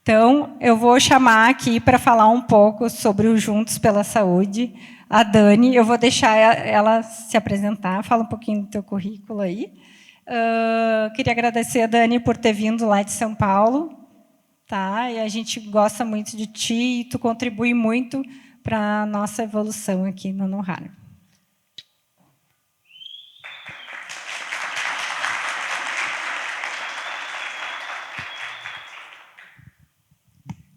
Então, eu vou chamar aqui para falar um pouco sobre o Juntos pela Saúde a Dani. Eu vou deixar ela se apresentar, fala um pouquinho do teu currículo aí. Queria agradecer a Dani por ter vindo lá de São Paulo. Tá? E a gente gosta muito de ti e tu contribui muito para a nossa evolução aqui no NoHarm.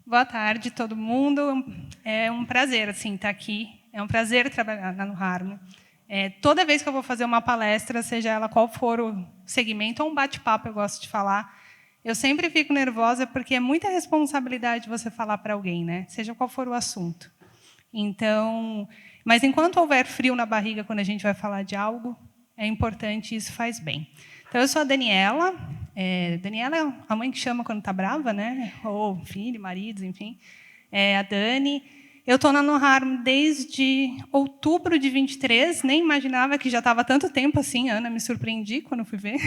Boa tarde, todo mundo. É um prazer estar aqui. É um prazer trabalhar na NoHarm. Toda vez que eu vou fazer uma palestra, seja ela qual for o segmento, ou um bate-papo, eu gosto de falar, eu sempre fico nervosa, porque é muita responsabilidade você falar para alguém, né? Seja qual for o assunto. Então, mas enquanto houver frio na barriga quando a gente vai falar de algo, é importante e isso faz bem. Então, eu sou a Daniela. Daniela é a mãe que chama quando está brava, né? Ou filho, marido, enfim. A Dani. Eu estou na NoHarm desde outubro de 23, nem imaginava que já estava tanto tempo assim, Ana, me surpreendi quando fui ver.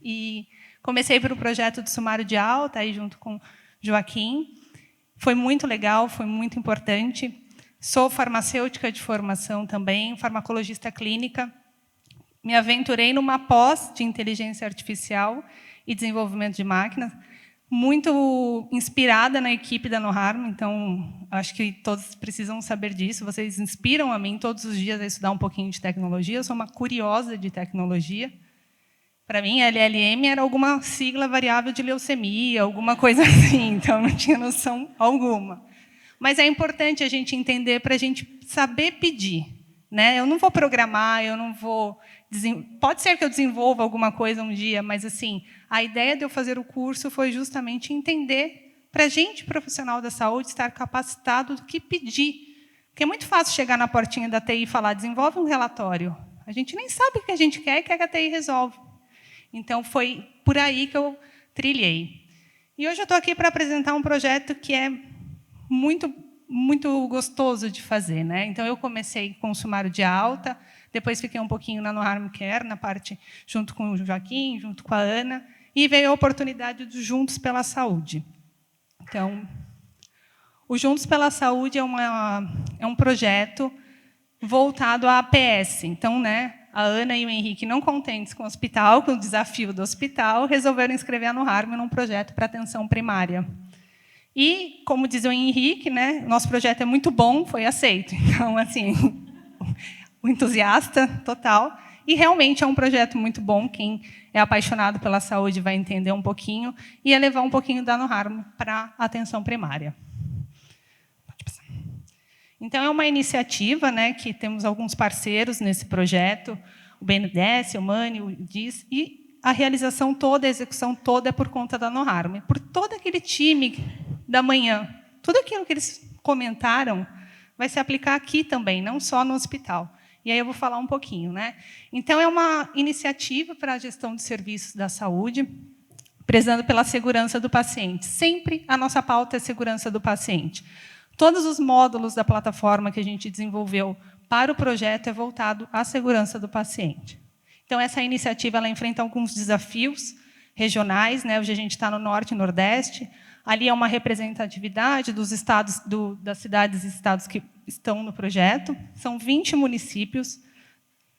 E comecei pelo projeto do sumário de alta, aí junto com Joaquim. Foi muito legal, foi muito importante. Sou farmacêutica de formação também, farmacologista clínica. Me aventurei numa pós de inteligência artificial e desenvolvimento de máquinas, muito inspirada na equipe da NoHarm, então acho que todos precisam saber disso. Vocês inspiram a mim todos os dias a estudar um pouquinho de tecnologia. Eu sou uma curiosa de tecnologia. Para mim, LLM era alguma sigla variável de leucemia, alguma coisa assim, então não tinha noção alguma. Mas é importante a gente entender para a gente saber pedir, né? Eu não vou programar, eu não vou... Pode ser que eu desenvolva alguma coisa um dia, mas assim, a ideia de eu fazer o curso foi justamente entender, para a gente, profissional da saúde, estar capacitado do que pedir. Porque é muito fácil chegar na portinha da TI e falar, desenvolve um relatório. A gente nem sabe o que a gente quer e quer que a TI resolve. Então, foi por aí que eu trilhei. E hoje eu estou aqui para apresentar um projeto que é muito, muito gostoso de fazer, né? Então, eu comecei com o sumário de alta, depois fiquei um pouquinho na NoHarm Care, na parte junto com o Joaquim, junto com a Ana, e veio a oportunidade do Juntos pela Saúde. Então, o Juntos pela Saúde é um projeto voltado à APS. Então, né, a Ana e o Henrique, não contentes com o hospital, com o desafio do hospital, resolveram inscrever a NoHarm num projeto para atenção primária. E, como diz o Henrique, né, nosso projeto é muito bom, foi aceito. Então, assim, o entusiasta total. E, realmente, é um projeto muito bom. Quem é apaixonado pela saúde vai entender um pouquinho e é levar um pouquinho da NoHarm para a atenção primária. Então, é uma iniciativa, né, que temos alguns parceiros nesse projeto, o BNDES, o MANI, o DIS, e a realização toda, a execução toda é por conta da NoHarm, por todo aquele time da manhã. Tudo aquilo que eles comentaram vai se aplicar aqui também, não só no hospital. E aí eu vou falar um pouquinho, né? Então, é uma iniciativa para a gestão de serviços da saúde, prezando pela segurança do paciente. Sempre a nossa pauta é segurança do paciente. Todos os módulos da plataforma que a gente desenvolveu para o projeto é voltado à segurança do paciente. Então, essa iniciativa ela enfrenta alguns desafios regionais, né? Hoje a gente está no Norte e Nordeste. Ali é uma representatividade dos estados, das cidades e estados que estão no projeto. São 20 municípios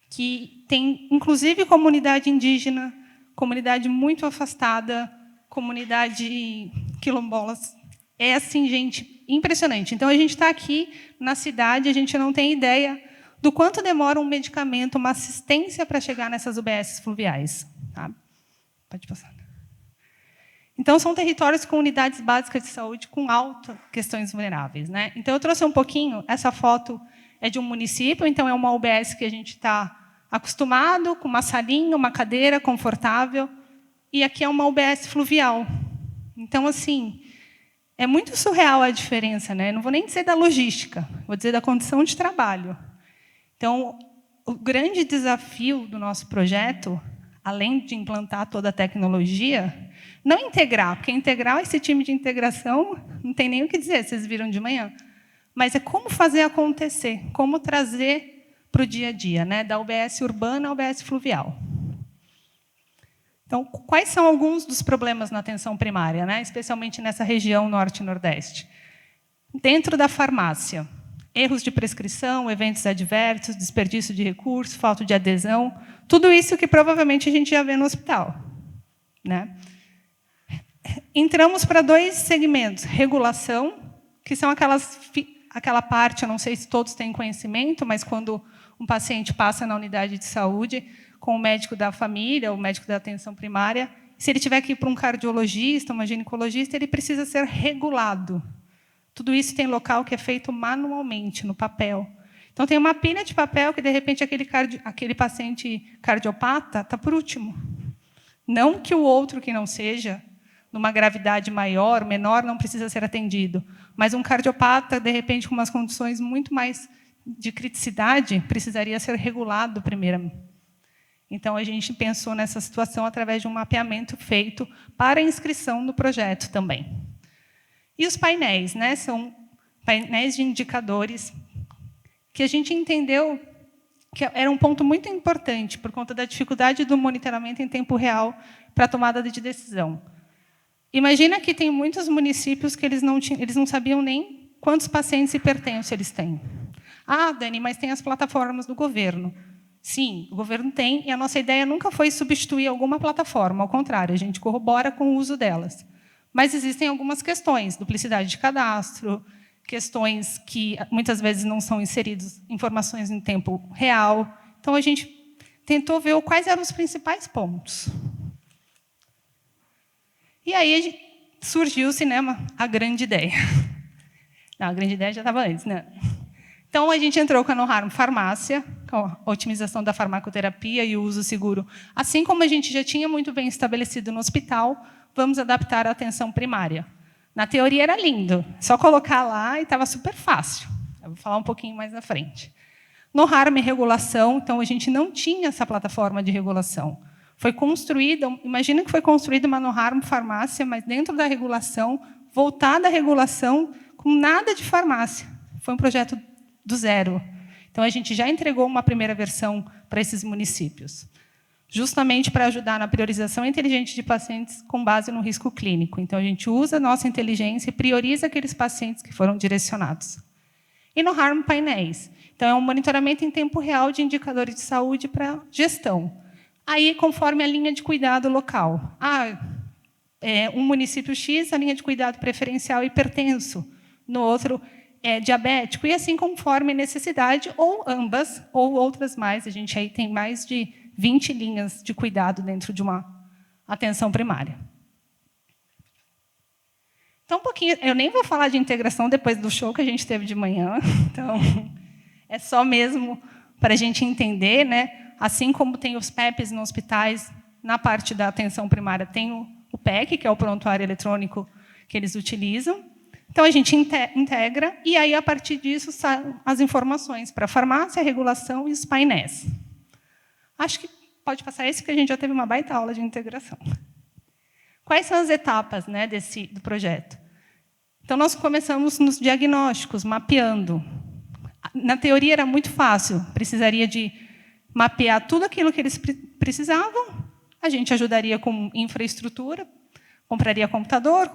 que têm, inclusive, comunidade indígena, comunidade muito afastada, comunidade quilombolas. É assim, gente, impressionante. Então, a gente está aqui na cidade, a gente não tem ideia do quanto demora um medicamento, uma assistência para chegar nessas UBS fluviais. Tá? Pode passar. Então, são territórios com unidades básicas de saúde com altas questões vulneráveis, né? Então, eu trouxe um pouquinho, essa foto é de um município, então é uma UBS que a gente está acostumado, com uma salinha, uma cadeira confortável, e aqui é uma UBS fluvial. Então, assim, é muito surreal a diferença, né? Não vou nem dizer da logística, vou dizer da condição de trabalho. Então, o grande desafio do nosso projeto, além de implantar toda a tecnologia, não integrar, porque integrar esse time de integração não tem nem o que dizer, vocês viram de manhã, mas é como fazer acontecer, como trazer para o dia a dia, né? Da UBS urbana à UBS fluvial. Então, quais são alguns dos problemas na atenção primária, né? Especialmente nessa região norte e nordeste? Dentro da farmácia, erros de prescrição, eventos adversos, desperdício de recursos, falta de adesão, tudo isso que provavelmente a gente já vê no hospital, né? Entramos para 2 segmentos: regulação, que são aquela parte, eu não sei se todos têm conhecimento, mas quando um paciente passa na unidade de saúde com o médico da família, o médico da atenção primária, se ele tiver que ir para um cardiologista, uma ginecologista, ele precisa ser regulado. Tudo isso tem local que é feito manualmente, no papel. Então, tem uma pilha de papel que, de repente, aquele paciente cardiopata está por último. Não que o outro que não seja, numa gravidade maior, menor, não precisa ser atendido. Mas um cardiopata, de repente, com umas condições muito mais de criticidade, precisaria ser regulado primeiro. Então, a gente pensou nessa situação através de um mapeamento feito para inscrição no projeto também. E os painéis, né? São painéis de indicadores que a gente entendeu que era um ponto muito importante por conta da dificuldade do monitoramento em tempo real para a tomada de decisão. Imagina que tem muitos municípios que eles não sabiam nem quantos pacientes hipertensos eles têm. Ah, Dani, mas tem as plataformas do governo. Sim, o governo tem, e a nossa ideia nunca foi substituir alguma plataforma, ao contrário, a gente corrobora com o uso delas. Mas existem algumas questões, duplicidade de cadastro, questões que muitas vezes não são inseridas informações em tempo real. Então, a gente tentou ver quais eram os principais pontos. E aí surgiu o cinema, a grande ideia. Não, a grande ideia já estava antes, né? Então, a gente entrou com a NoHarm Farmácia, com a otimização da farmacoterapia e o uso seguro. Assim como a gente já tinha muito bem estabelecido no hospital, vamos adaptar a atenção primária. Na teoria era lindo, só colocar lá e estava super fácil. Eu vou falar um pouquinho mais na frente. NoHarm regulação, então a gente não tinha essa plataforma de regulação. Foi construída, imagina que foi construída uma NoHarm Farmácia, mas dentro da regulação, voltada à regulação, com nada de farmácia. Foi um projeto do zero. Então, a gente já entregou uma primeira versão para esses municípios, justamente para ajudar na priorização inteligente de pacientes com base no risco clínico. Então, a gente usa a nossa inteligência e prioriza aqueles pacientes que foram direcionados. E no NoHarm Painéis. Então, é um monitoramento em tempo real de indicadores de saúde para gestão. Aí, conforme a linha de cuidado local. Um município X, a linha de cuidado preferencial hipertenso. No outro, diabético, e assim conforme necessidade, ou ambas, ou outras mais. A gente aí tem mais de 20 linhas de cuidado dentro de uma atenção primária. Então, um pouquinho, eu nem vou falar de integração depois do show que a gente teve de manhã, então, é só mesmo para a gente entender, né? Assim como tem os PEPs nos hospitais, na parte da atenção primária tem o PEC, que é o prontuário eletrônico que eles utilizam. Então, a gente integra, e aí, a partir disso, saem as informações para a farmácia, a regulação e os painéis. Acho que pode passar esse, porque a gente já teve uma baita aula de integração. Quais são as etapas, né, do projeto? Então, nós começamos nos diagnósticos, mapeando. Na teoria, era muito fácil. Precisaria de mapear tudo aquilo que eles precisavam. A gente ajudaria com infraestrutura, compraria computador,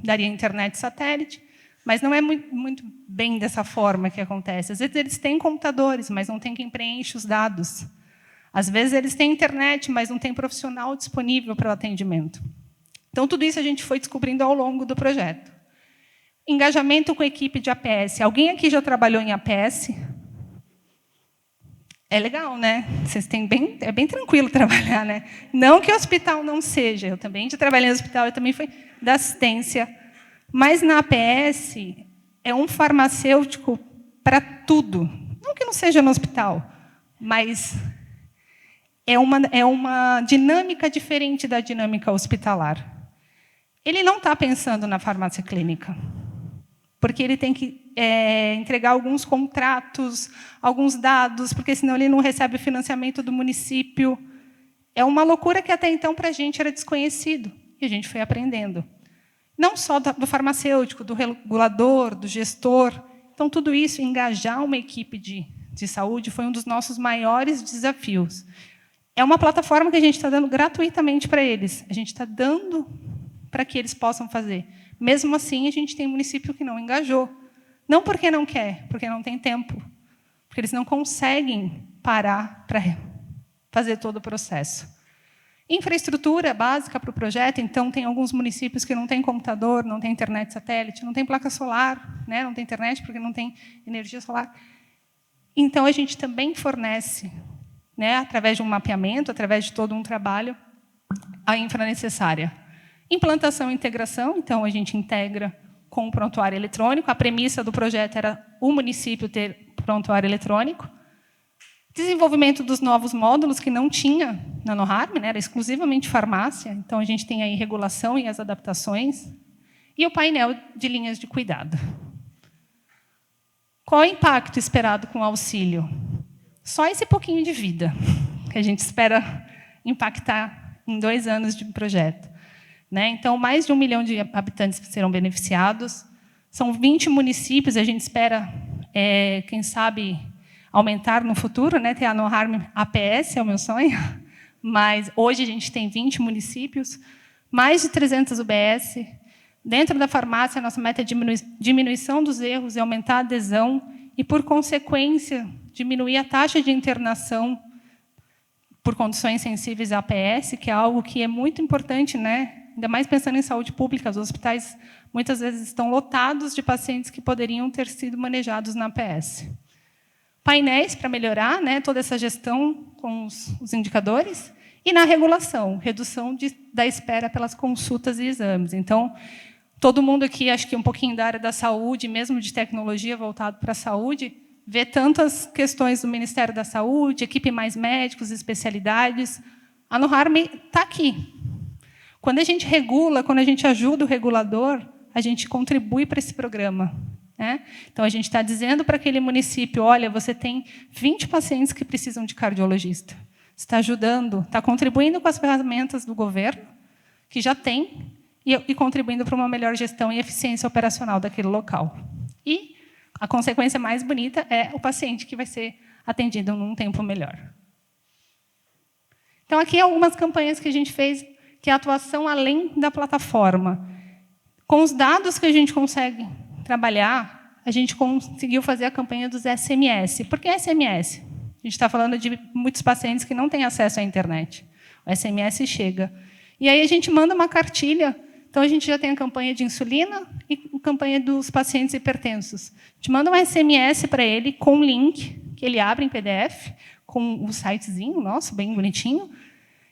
daria internet satélite, mas não é muito bem dessa forma que acontece. Às vezes, eles têm computadores, mas não tem quem preenche os dados. Às vezes, eles têm internet, mas não tem profissional disponível para o atendimento. Então, tudo isso a gente foi descobrindo ao longo do projeto. Engajamento com a equipe de APS. Alguém aqui já trabalhou em APS? É legal, né? É bem tranquilo trabalhar, né? Não que o hospital não seja. Eu também já trabalhei no hospital, eu também fui da assistência. Mas na APS é um farmacêutico para tudo. Não que não seja no hospital, mas é uma dinâmica diferente da dinâmica hospitalar. Ele não está pensando na farmácia clínica, porque ele tem que entregar alguns contratos, alguns dados, porque senão ele não recebe o financiamento do município. É uma loucura que até então para a gente era desconhecido, e a gente foi aprendendo. Não só do farmacêutico, do regulador, do gestor. Então, tudo isso, engajar uma equipe de saúde foi um dos nossos maiores desafios. É uma plataforma que a gente está dando gratuitamente para eles. A gente está dando para que eles possam fazer. Mesmo assim, a gente tem município que não engajou. Não porque não quer, porque não tem tempo. Porque eles não conseguem parar para fazer todo o processo. Infraestrutura básica para o projeto, então, tem alguns municípios que não têm computador, não têm internet satélite, não tem placa solar, né? Não tem internet porque não tem energia solar. Então, a gente também fornece, né, através de um mapeamento, através de todo um trabalho, a infra necessária. Implantação e integração, então, a gente integra com o prontuário eletrônico. A premissa do projeto era o município ter prontuário eletrônico. Desenvolvimento dos novos módulos, que não tinha na NoHarm, né, era exclusivamente farmácia, então a gente tem aí regulação e as adaptações. E o painel de linhas de cuidado. Qual é o impacto esperado com o auxílio? Só esse pouquinho de vida que a gente espera impactar em 2 anos de projeto. Né? Então, mais de 1 milhão de habitantes serão beneficiados. São 20 municípios, a gente espera, quem sabe, aumentar no futuro, né? Ter a NoHarm APS, é o meu sonho. Mas hoje a gente tem 20 municípios, mais de 300 UBS. Dentro da farmácia, a nossa meta é diminuição dos erros e aumentar a adesão e, por consequência, diminuir a taxa de internação por condições sensíveis à APS, que é algo que é muito importante, né? Ainda mais pensando em saúde pública, os hospitais muitas vezes estão lotados de pacientes que poderiam ter sido manejados na APS. Painéis para melhorar, né, toda essa gestão com os indicadores. E na regulação, redução da espera pelas consultas e exames. Então, todo mundo aqui, acho que um pouquinho da área da saúde, mesmo de tecnologia voltado para a saúde, vê tantas questões do Ministério da Saúde, equipe mais médicos, especialidades. A NoHarm está aqui. Quando a gente regula, quando a gente ajuda o regulador, a gente contribui para esse programa. Né? Então, a gente está dizendo para aquele município, olha, você tem 20 pacientes que precisam de cardiologista. Você está ajudando, está contribuindo com as ferramentas do governo, que já tem, e contribuindo para uma melhor gestão e eficiência operacional daquele local. E a consequência mais bonita é o paciente que vai ser atendido num tempo melhor. Então, aqui algumas campanhas que a gente fez, que é a atuação além da plataforma. Com os dados que a gente consegue trabalhar, a gente conseguiu fazer a campanha dos SMS. Por que SMS? A gente está falando de muitos pacientes que não têm acesso à internet. O SMS chega. E aí a gente manda uma cartilha. Então, a gente já tem a campanha de insulina e a campanha dos pacientes hipertensos. A gente manda um SMS para ele com um link, que ele abre em PDF, com o sitezinho nosso, bem bonitinho.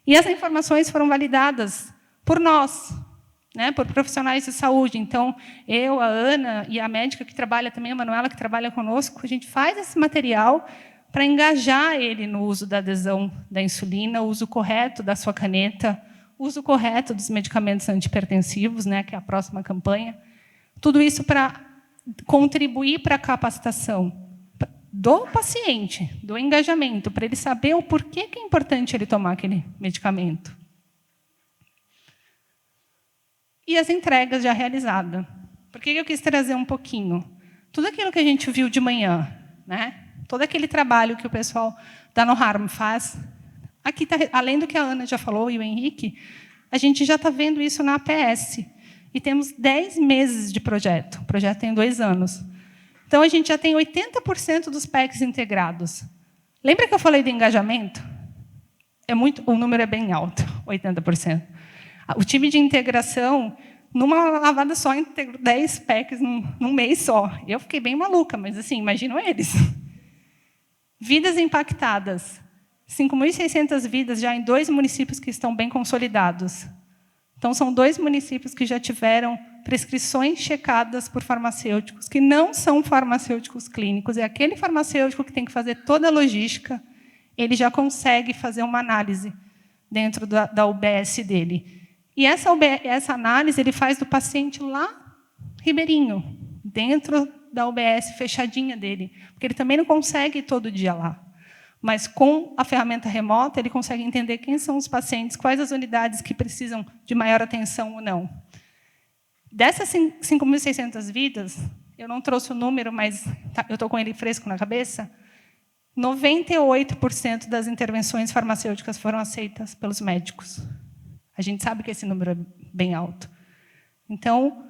E essas informações foram validadas por nós, né, por profissionais de saúde. Então, eu, a Ana e a médica que trabalha também, a Manuela, que trabalha conosco, a gente faz esse material para engajar ele no uso da adesão da insulina, o uso correto da sua caneta, o uso correto dos medicamentos antihipertensivos, né, que é a próxima campanha. Tudo isso para contribuir para a capacitação do paciente, do engajamento, para ele saber o porquê que é importante ele tomar aquele medicamento. E as entregas já realizadas. Por que eu quis trazer um pouquinho? Tudo aquilo que a gente viu de manhã, né? Todo aquele trabalho que o pessoal da NoHarm faz, aqui tá, além do que a Ana já falou e o Henrique, a gente já está vendo isso na APS. E temos 10 meses de projeto. O projeto tem 2 anos. Então, a gente já tem 80% dos PECs integrados. Lembra que eu falei de engajamento? O número é bem alto, 80%. O time de integração, numa lavada só, integrou 10 PECs num mês só. Eu fiquei bem maluca, mas, assim, imaginam eles. Vidas impactadas. 5.600 vidas já em 2 municípios que estão bem consolidados. Então, são 2 municípios que já tiveram prescrições checadas por farmacêuticos, que não são farmacêuticos clínicos. É aquele farmacêutico que tem que fazer toda a logística, ele já consegue fazer uma análise dentro da UBS dele. E essa análise ele faz do paciente lá, ribeirinho, dentro da UBS fechadinha dele, porque ele também não consegue ir todo dia lá. Mas, com a ferramenta remota, ele consegue entender quem são os pacientes, quais as unidades que precisam de maior atenção ou não. Dessas 5.600 vidas, eu não trouxe o número, mas eu estou com ele fresco na cabeça, 98% das intervenções farmacêuticas foram aceitas pelos médicos. A gente sabe que esse número é bem alto. Então,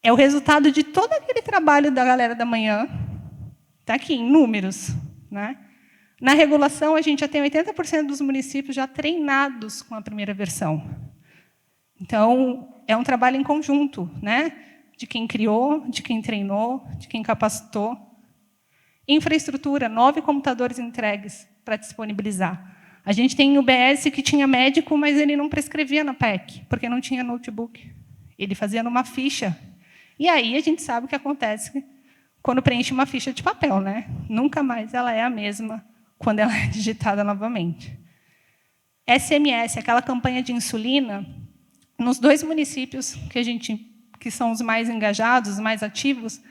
é o resultado de todo aquele trabalho da galera da manhã. Está aqui, em números. Né? Na regulação, a gente já tem 80% dos municípios já treinados com a primeira versão. Então, é um trabalho em conjunto, né? De quem criou, de quem treinou, de quem capacitou. Infraestrutura, 9 computadores entregues para disponibilizar. A gente tem UBS que tinha médico, mas ele não prescrevia na PEC, porque não tinha notebook. Ele fazia numa ficha. E aí a gente sabe o que acontece quando preenche uma ficha de papel, né? Nunca mais ela é a mesma quando ela é digitada novamente. SMS, aquela campanha de insulina, nos 2 municípios que são os mais engajados, os mais ativos,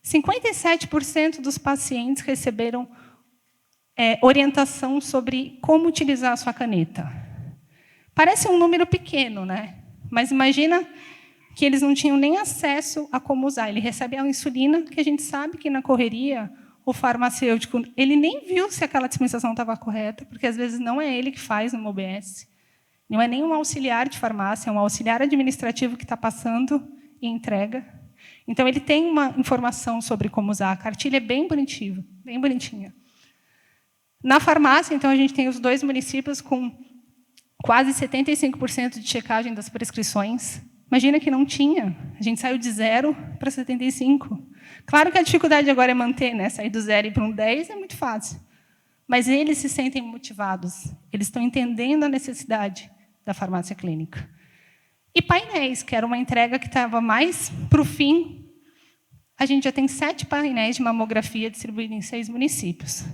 57% dos pacientes receberam orientação sobre como utilizar a sua caneta. Parece um número pequeno, né? Mas imagina que eles não tinham nem acesso a como usar. Ele recebe a insulina, que a gente sabe que na correria o farmacêutico ele nem viu se aquela dispensação estava correta, porque às vezes não é ele que faz no OBS. Não é nem um auxiliar de farmácia, é um auxiliar administrativo que está passando e entrega. Então, ele tem uma informação sobre como usar. A cartilha é bem bonitinha. Na farmácia, então, a gente tem os 2 municípios com quase 75% de checagem das prescrições. Imagina que não tinha. A gente saiu de 0 para 75. Claro que a dificuldade agora é manter, né? Sair do 0 e para um 10 é muito fácil. Mas eles se sentem motivados. Eles estão entendendo a necessidade da farmácia clínica. E painéis, que era uma entrega que estava mais para o fim. A gente já tem 7 painéis de mamografia distribuídos em 6 municípios.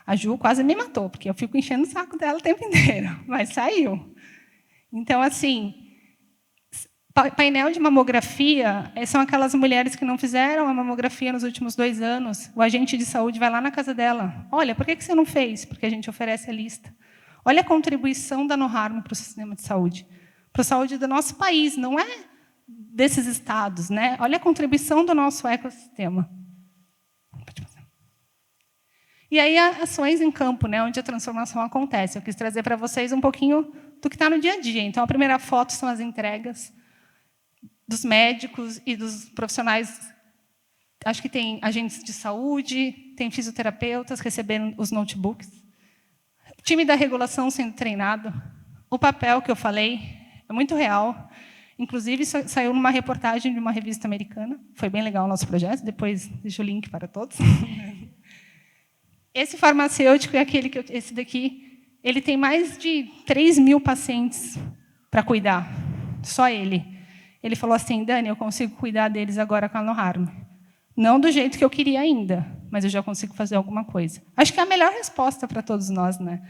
A Ju quase me matou, porque eu fico enchendo o saco dela o tempo inteiro, mas saiu. Então, assim, painel de mamografia são aquelas mulheres que não fizeram a mamografia nos últimos 2 anos. O agente de saúde vai lá na casa dela. Olha, por que você não fez? Porque a gente oferece a lista. Olha a contribuição da NOHARMO para o sistema de saúde. Para a saúde do nosso país, não é desses estados. Né? Olha a contribuição do nosso ecossistema. E aí, ações em campo, né, onde a transformação acontece. Eu quis trazer para vocês um pouquinho do que está no dia a dia. Então, a primeira foto são as entregas dos médicos e dos profissionais. Acho que tem agentes de saúde, tem fisioterapeutas recebendo os notebooks. O time da regulação sendo treinado. O papel que eu falei é muito real. Inclusive, saiu numa reportagem de uma revista americana. Foi bem legal o nosso projeto. Depois deixo o link para todos. Esse farmacêutico é aquele esse daqui, ele tem mais de 3.000 pacientes para cuidar, só ele. Ele falou assim, Dani, eu consigo cuidar deles agora com a NOHARMO. Não do jeito que eu queria ainda, mas eu já consigo fazer alguma coisa. Acho que é a melhor resposta para todos nós, né?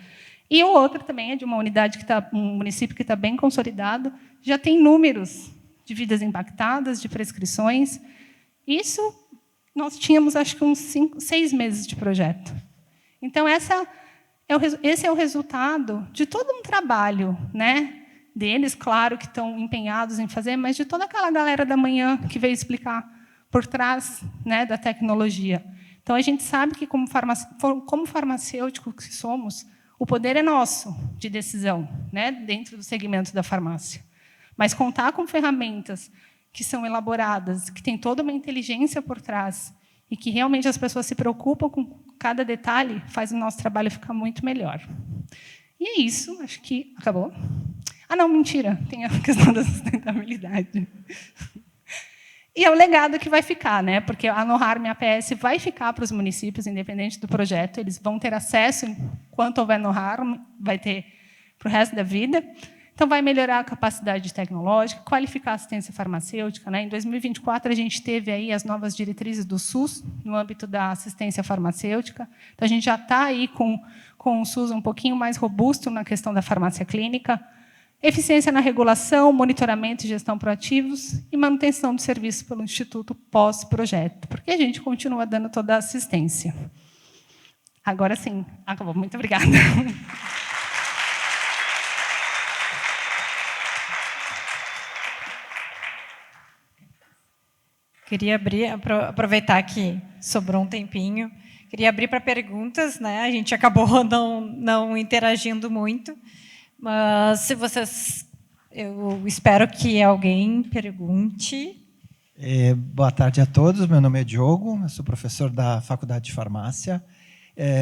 E o outro também é de uma unidade um município que está bem consolidado, já tem números de vidas impactadas, de prescrições. Isso nós tínhamos, acho que uns 6 meses de projeto. Então, esse é o resultado de todo um trabalho, né? Deles, claro, que estão empenhados em fazer, mas de toda aquela galera da manhã que veio explicar por trás, né, da tecnologia. Então, a gente sabe que, como farmacêutico que somos, o poder é nosso de decisão, né, dentro do segmento da farmácia. Mas contar com ferramentas que são elaboradas, que têm toda uma inteligência por trás, e que realmente as pessoas se preocupam com cada detalhe, faz o nosso trabalho ficar muito melhor. E é isso, acho que acabou. Ah, não, mentira, tem a questão da sustentabilidade. E é o legado que vai ficar, né? Porque a NOHARMO e a APS vai ficar para os municípios, independente do projeto, eles vão ter acesso, enquanto houver NOHARMO, vai ter para o resto da vida. Então, vai melhorar a capacidade tecnológica, qualificar a assistência farmacêutica. Né? Em 2024, a gente teve aí as novas diretrizes do SUS, no âmbito da assistência farmacêutica. Então, a gente já está aí com o SUS um pouquinho mais robusto na questão da farmácia clínica. Eficiência na regulação, monitoramento e gestão proativos e manutenção do serviço pelo Instituto pós-projeto, porque a gente continua dando toda a assistência. Agora sim, acabou. Muito obrigada. Queria aproveitar que sobrou um tempinho, Queria abrir para perguntas, né? A gente acabou não interagindo muito, mas se vocês, eu espero que alguém pergunte. Boa tarde a todos. Meu nome é Diogo, eu sou professor da Faculdade de Farmácia.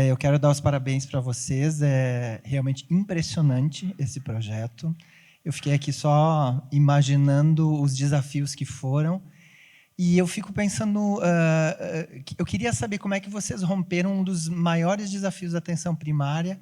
Eu quero dar os parabéns para vocês. É realmente impressionante esse projeto. Eu fiquei aqui só imaginando os desafios que foram. E eu fico pensando, eu queria saber como é que vocês romperam um dos maiores desafios da atenção primária,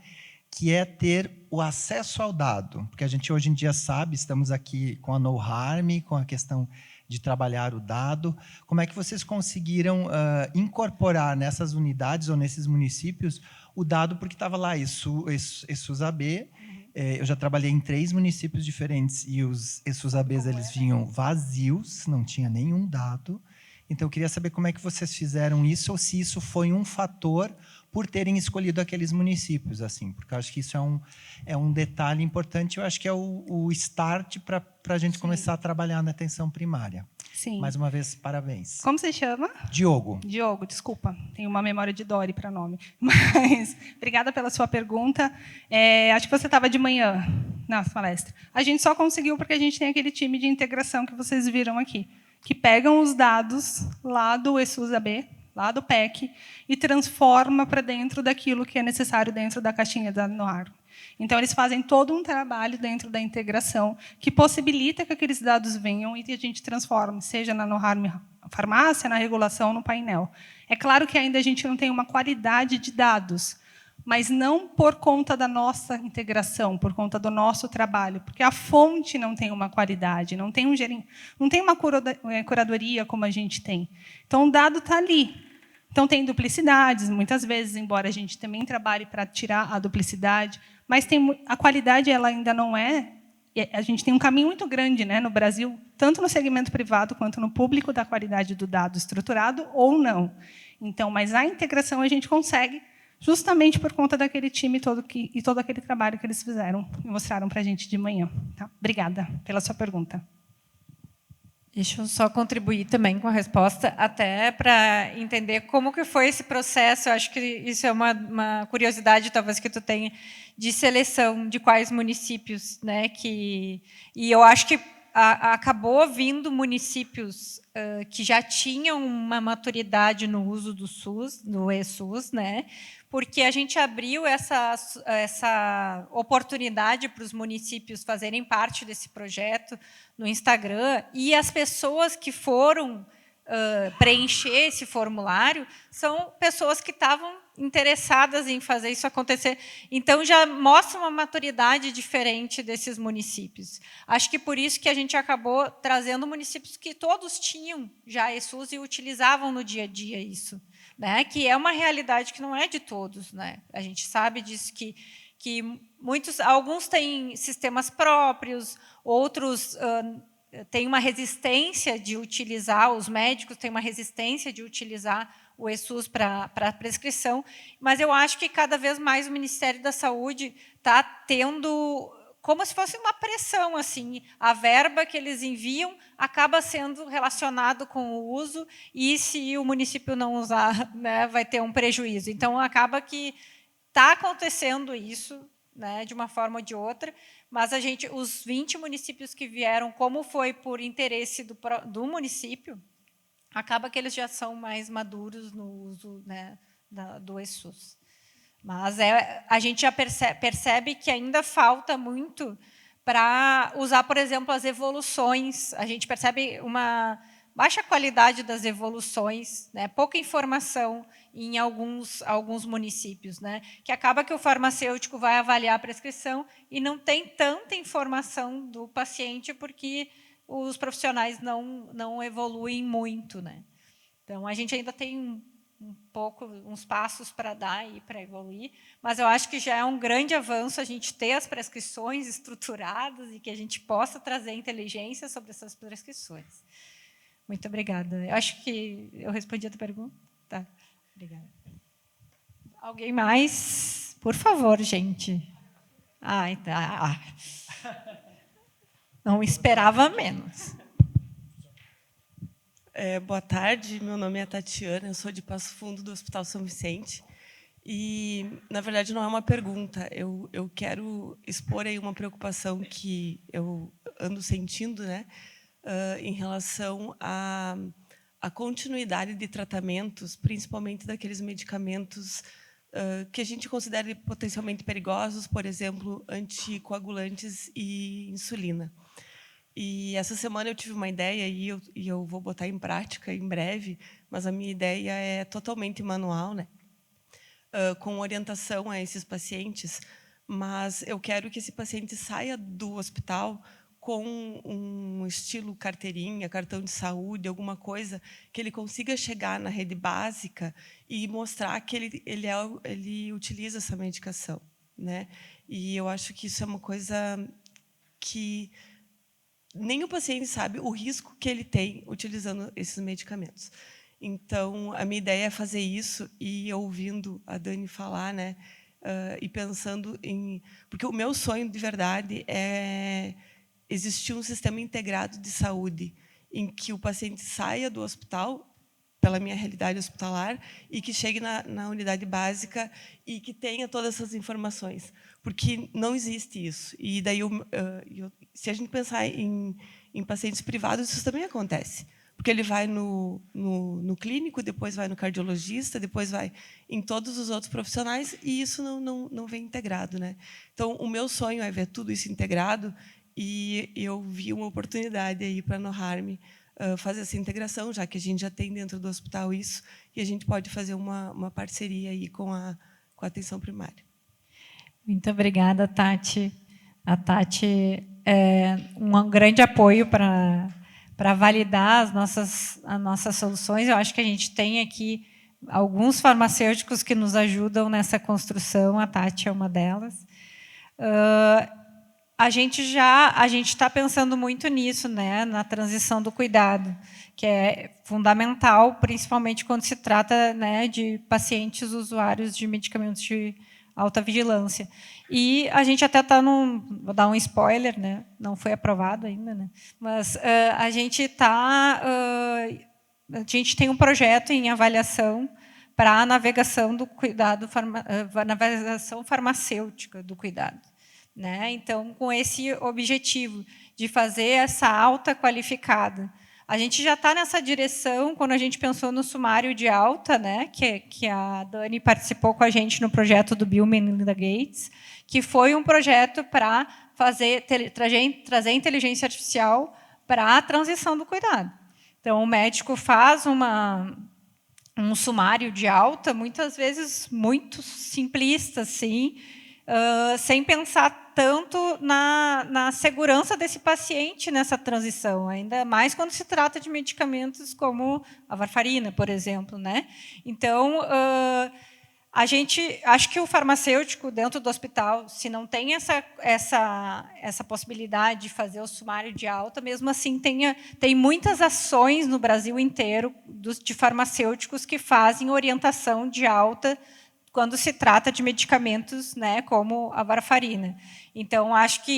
que é ter o acesso ao dado. Porque a gente hoje em dia sabe, estamos aqui com a No Harm, com a questão de trabalhar o dado. Como é que vocês conseguiram incorporar nessas unidades ou nesses municípios o dado, porque estava lá, ESUS-AB. Eu já trabalhei em 3 municípios diferentes e os ESUS-ABs eles vinham vazios, não tinha nenhum dado. Então, eu queria saber como é que vocês fizeram isso, ou se isso foi um fator por terem escolhido aqueles municípios, assim, porque eu acho que isso é um detalhe importante, eu acho que é o start para a gente começar a trabalhar na atenção primária. Sim. Mais uma vez, parabéns. Como você chama? Diogo. Diogo, desculpa, tenho uma memória de Dory para nome. Mas, obrigada pela sua pergunta. Acho que você estava de manhã na palestra. A gente só conseguiu porque a gente tem aquele time de integração que vocês viram aqui, que pegam os dados lá do ESUS-AB, lá do PEC, e transforma para dentro daquilo que é necessário dentro da caixinha da NOAR. Então, eles fazem todo um trabalho dentro da integração que possibilita que aqueles dados venham e que a gente transforme, seja na NOHARM farmácia, na regulação, no painel. É claro que ainda a gente não tem uma qualidade de dados, mas não por conta da nossa integração, por conta do nosso trabalho, porque a fonte não tem uma qualidade, não tem uma curadoria como a gente tem. Então, o dado está ali. Então, tem duplicidades, muitas vezes, embora a gente também trabalhe para tirar a duplicidade, mas a qualidade ela ainda não é. A gente tem um caminho muito grande, né, no Brasil, tanto no segmento privado quanto no público, da qualidade do dado estruturado ou não. Então, mas a integração a gente consegue, justamente por conta daquele time todo e todo aquele trabalho que eles fizeram e mostraram para a gente de manhã. Tá? Obrigada pela sua pergunta. Deixa eu só contribuir também com a resposta, até para entender como que foi esse processo. Eu acho que isso é uma curiosidade, talvez, que tu tenha, de seleção de quais municípios, né? E eu acho que acabou vindo municípios que já tinham uma maturidade no uso do SUS, do ESUS, né? Porque a gente abriu essa oportunidade para os municípios fazerem parte desse projeto no Instagram, e as pessoas que foram preencher esse formulário são pessoas que estavam interessadas em fazer isso acontecer. Então, já mostra uma maturidade diferente desses municípios. Acho que por isso que a gente acabou trazendo municípios que todos tinham já ESUS e utilizavam no dia a dia isso, né? Que é uma realidade que não é de todos, né? A gente sabe disso, que alguns têm sistemas próprios, outros têm uma resistência de utilizar, os médicos têm uma resistência de utilizar o ESUS para prescrição, mas eu acho que cada vez mais o Ministério da Saúde está tendo como se fosse uma pressão, assim, a verba que eles enviam acaba sendo relacionado com o uso, e se o município não usar, né, vai ter um prejuízo. Então, acaba que está acontecendo isso, né, de uma forma ou de outra, mas os 20 municípios que vieram, como foi por interesse do município, acaba que eles já são mais maduros no uso, né, do ESUS. Mas a gente já percebe que ainda falta muito para usar, por exemplo, as evoluções. A gente percebe uma baixa qualidade das evoluções, né, pouca informação em alguns municípios, né, que acaba que o farmacêutico vai avaliar a prescrição e não tem tanta informação do paciente porque os profissionais não evoluem muito, né? Então, a gente ainda tem uns passos para dar e para evoluir, mas eu acho que já é um grande avanço a gente ter as prescrições estruturadas e que a gente possa trazer inteligência sobre essas prescrições. Muito obrigada. Eu acho que eu respondi a tua pergunta. Tá. Obrigada. Alguém mais? Por favor, gente. Tá. Não esperava menos. Boa tarde, meu nome é Tatiana, eu sou de Passo Fundo, do Hospital São Vicente. E, na verdade, não é uma pergunta. Eu quero expor aí uma preocupação que eu ando sentindo, né, em relação à continuidade de tratamentos, principalmente daqueles medicamentos que a gente considera potencialmente perigosos, por exemplo, anticoagulantes e insulina. E essa semana eu tive uma ideia e eu vou botar em prática em breve, mas a minha ideia é totalmente manual, né? Com orientação a esses pacientes, mas eu quero que esse paciente saia do hospital com um estilo carteirinha, cartão de saúde, alguma coisa que ele consiga chegar na rede básica e mostrar que ele utiliza essa medicação, né? E eu acho que isso é uma coisa que nem o paciente sabe o risco que ele tem utilizando esses medicamentos. Então, a minha ideia é fazer isso e ouvindo a Dani falar, né, e pensando em... Porque o meu sonho, de verdade, é existir um sistema integrado de saúde em que o paciente saia do hospital, pela minha realidade hospitalar, e que chegue na unidade básica e que tenha todas essas informações. Porque não existe isso. E daí, se a gente pensar em pacientes privados, isso também acontece. Porque ele vai no clínico, depois vai no cardiologista, depois vai em todos os outros profissionais, e isso não vem integrado, né? Então, o meu sonho é ver tudo isso integrado, e eu vi uma oportunidade aí para a NoHarm fazer essa integração, já que a gente já tem dentro do hospital isso, e a gente pode fazer uma parceria aí com a atenção primária. Muito obrigada, Tati. A Tati é um grande apoio para validar as nossas soluções. Eu acho que a gente tem aqui alguns farmacêuticos que nos ajudam nessa construção, a Tati é uma delas. A gente está pensando muito nisso, né, na transição do cuidado, que é fundamental, principalmente quando se trata, né, de pacientes usuários de medicamentos de alta vigilância. E a gente até está vou dar um spoiler, né, não foi aprovado ainda, né, mas a gente tem um projeto em avaliação para a navegação do cuidado, navegação farmacêutica do cuidado. Né? Então, com esse objetivo de fazer essa alta qualificada. A gente já está nessa direção quando a gente pensou no sumário de alta, né? que a Dani participou com a gente no projeto do Bill e Melinda Gates, que foi um projeto para trazer inteligência artificial para a transição do cuidado. Então, o médico faz um sumário de alta, muitas vezes muito simplista, assim, sem pensar tanto na segurança desse paciente nessa transição, ainda mais quando se trata de medicamentos como a varfarina, por exemplo, né? Então, acho que o farmacêutico dentro do hospital, se não tem essa possibilidade de fazer o sumário de alta, mesmo assim tem muitas ações no Brasil inteiro de farmacêuticos que fazem orientação de alta quando se trata de medicamentos, né, como a varfarina. Então, acho que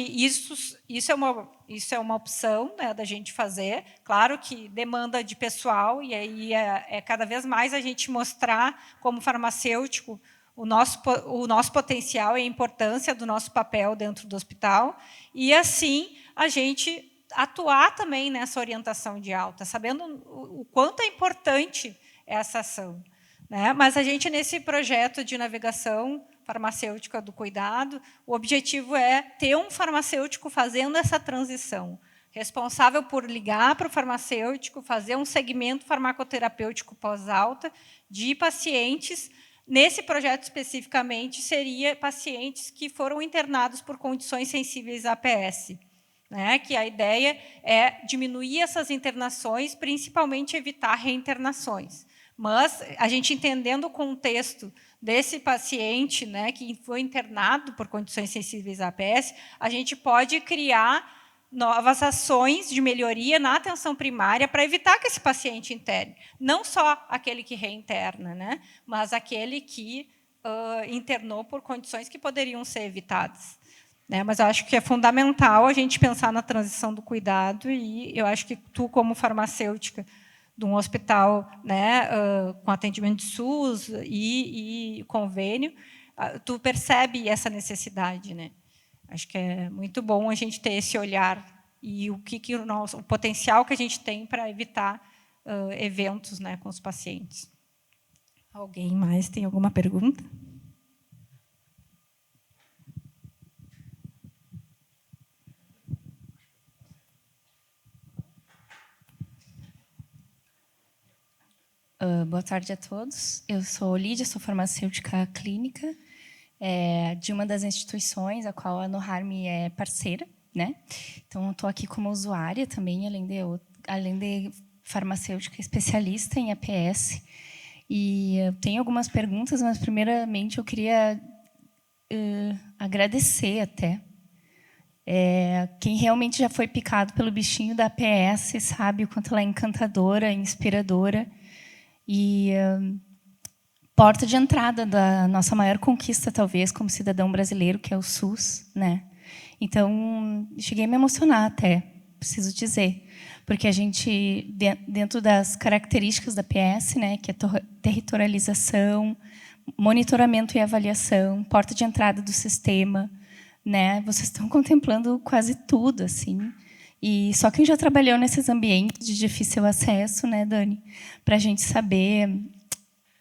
isso é uma opção, né, da gente fazer. Claro que demanda de pessoal, e aí é cada vez mais a gente mostrar, como farmacêutico, o nosso potencial e a importância do nosso papel dentro do hospital, e, assim, a gente atuar também nessa orientação de alta, sabendo o quanto é importante essa ação. Né? Mas a gente, nesse projeto de navegação farmacêutica do cuidado, o objetivo é ter um farmacêutico fazendo essa transição, responsável por ligar para o farmacêutico, fazer um segmento farmacoterapêutico pós-alta de pacientes. Nesse projeto, especificamente, seria pacientes que foram internados por condições sensíveis à APS. Né? Que a ideia é diminuir essas internações, principalmente evitar reinternações. Mas a gente entendendo o contexto desse paciente, né, que foi internado por condições sensíveis à APS, a gente pode criar novas ações de melhoria na atenção primária para evitar que esse paciente interne. Não só aquele que reinterna, né, mas aquele que internou por condições que poderiam ser evitadas. Né, mas eu acho que é fundamental a gente pensar na transição do cuidado, e eu acho que tu, como farmacêutica, de um hospital, né, com atendimento de SUS e convênio, tu percebe essa necessidade, né? Acho que é muito bom a gente ter esse olhar e o potencial que a gente tem para evitar eventos, né, com os pacientes. Alguém mais tem alguma pergunta? Boa tarde a todos. Eu sou Lídia, sou farmacêutica clínica de uma das instituições a qual a NoHarm é parceira, né? Então, estou aqui como usuária também, além de farmacêutica especialista em APS. E eu tenho algumas perguntas, mas, primeiramente, eu queria agradecer até. Quem realmente já foi picado pelo bichinho da APS sabe o quanto ela é encantadora, inspiradora, e porta de entrada da nossa maior conquista, talvez, como cidadão brasileiro, que é o SUS, né? Então, cheguei a me emocionar até, preciso dizer, porque a gente, dentro das características da PS, né, que é territorialização, monitoramento e avaliação, porta de entrada do sistema, né? Vocês estão contemplando quase tudo, assim. E só quem já trabalhou nesses ambientes de difícil acesso, né, Dani, para a gente saber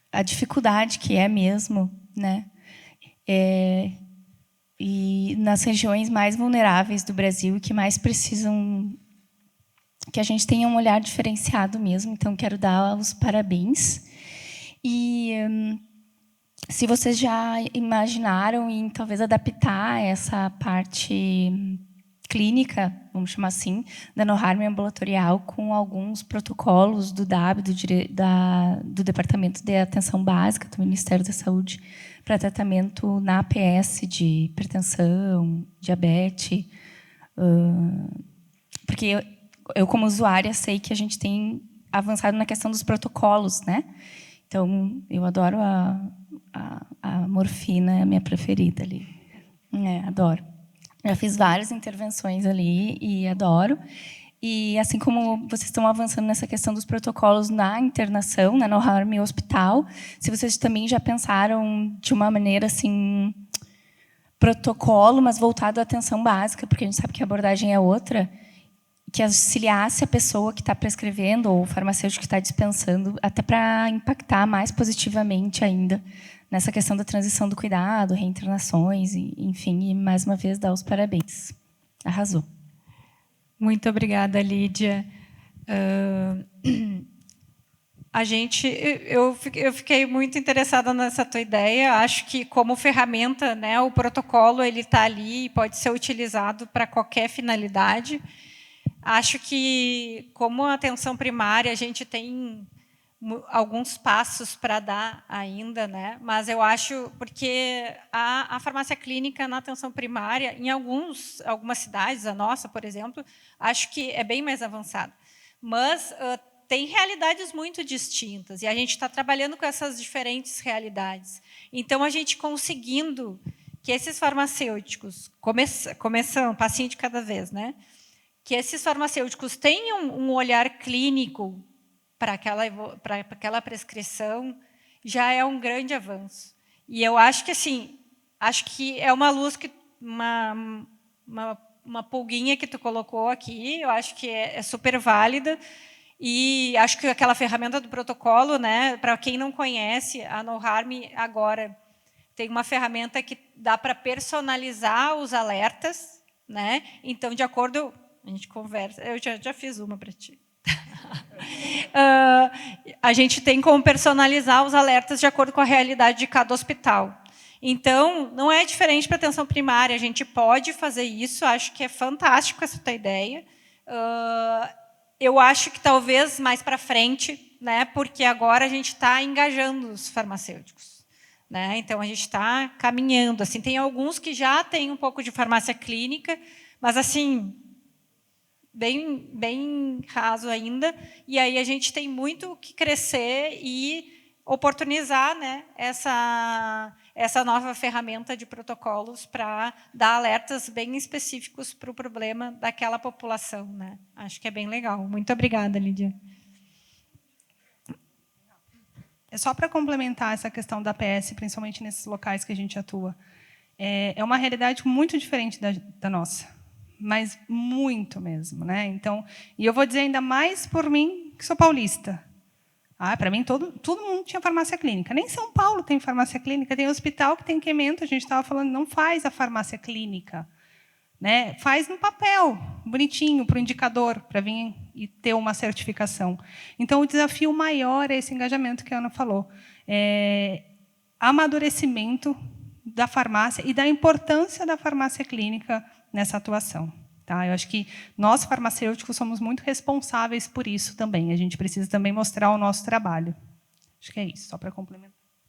a dificuldade que é mesmo, né? E nas regiões mais vulneráveis do Brasil, que mais precisam que a gente tenha um olhar diferenciado mesmo. Então, quero dar os parabéns. E se vocês já imaginaram em talvez adaptar essa parte clínica, vamos chamar assim, da NoHarm ambulatorial com alguns protocolos do DAB, do Departamento de Atenção Básica do Ministério da Saúde, para tratamento na APS de hipertensão, diabetes. Porque eu, como usuária, sei que a gente tem avançado na questão dos protocolos, né? Então, eu adoro a morfina, é a minha preferida ali. Adoro. Já fiz várias intervenções ali e adoro. E, assim como vocês estão avançando nessa questão dos protocolos na internação, na NoHarm hospital, se vocês também já pensaram de uma maneira assim, protocolo, mas voltado à atenção básica, porque a gente sabe que a abordagem é outra, que auxiliasse a pessoa que está prescrevendo ou o farmacêutico que está dispensando, até para impactar mais positivamente ainda nessa questão da transição do cuidado, reinternações, enfim, e mais uma vez dar os parabéns. Arrasou. Muito obrigada, Lídia. Eu fiquei muito interessada nessa tua ideia. Acho que, como ferramenta, né, o protocolo ele está ali e pode ser utilizado para qualquer finalidade. Acho que, como atenção primária, a gente tem alguns passos para dar ainda, né? Mas eu acho porque a farmácia clínica na atenção primária, em algumas cidades, a nossa, por exemplo, acho que é bem mais avançada. Mas tem realidades muito distintas e a gente está trabalhando com essas diferentes realidades. Então, a gente conseguindo que esses farmacêuticos, começando, passinho de cada vez, né? Que esses farmacêuticos tenham um olhar clínico para aquela prescrição, já é um grande avanço. E eu acho que assim, é uma luz que uma pulguinha que tu colocou aqui, eu acho que é super válida. E acho que aquela ferramenta do protocolo, né, para quem não conhece, a NoHarm agora tem uma ferramenta que dá para personalizar os alertas, né? Então, de acordo, a gente conversa. Eu já fiz uma para ti. A gente tem como personalizar os alertas de acordo com a realidade de cada hospital. Então, não é diferente para a atenção primária. A gente pode fazer isso. Acho que é fantástico essa tua ideia. Eu acho que talvez mais para frente, né? Porque agora a gente está engajando os farmacêuticos, né? Então a gente está caminhando. Assim, tem alguns que já têm um pouco de farmácia clínica, mas assim bem raso ainda, e aí a gente tem muito que crescer e oportunizar, né, essa nova ferramenta de protocolos para dar alertas bem específicos para o problema daquela população, né? Acho que é bem legal. Muito obrigada, Lídia. É só para complementar essa questão da APS, principalmente nesses locais que a gente atua. É uma realidade muito diferente da nossa, mas muito mesmo, né? Então, e eu vou dizer ainda mais por mim, que sou paulista. Para mim, todo mundo tinha farmácia clínica. Nem São Paulo tem farmácia clínica. Tem hospital que tem queimento. A gente estava falando, não faz a farmácia clínica. Né? Faz no papel, bonitinho, para o indicador, para vir e ter uma certificação. Então, o desafio maior é esse engajamento que a Ana falou. Amadurecimento da farmácia e da importância da farmácia clínica nessa atuação. Tá? Eu acho que nós, farmacêuticos, somos muito responsáveis por isso também. A gente precisa também mostrar o nosso trabalho. Acho que é isso, só para complementar.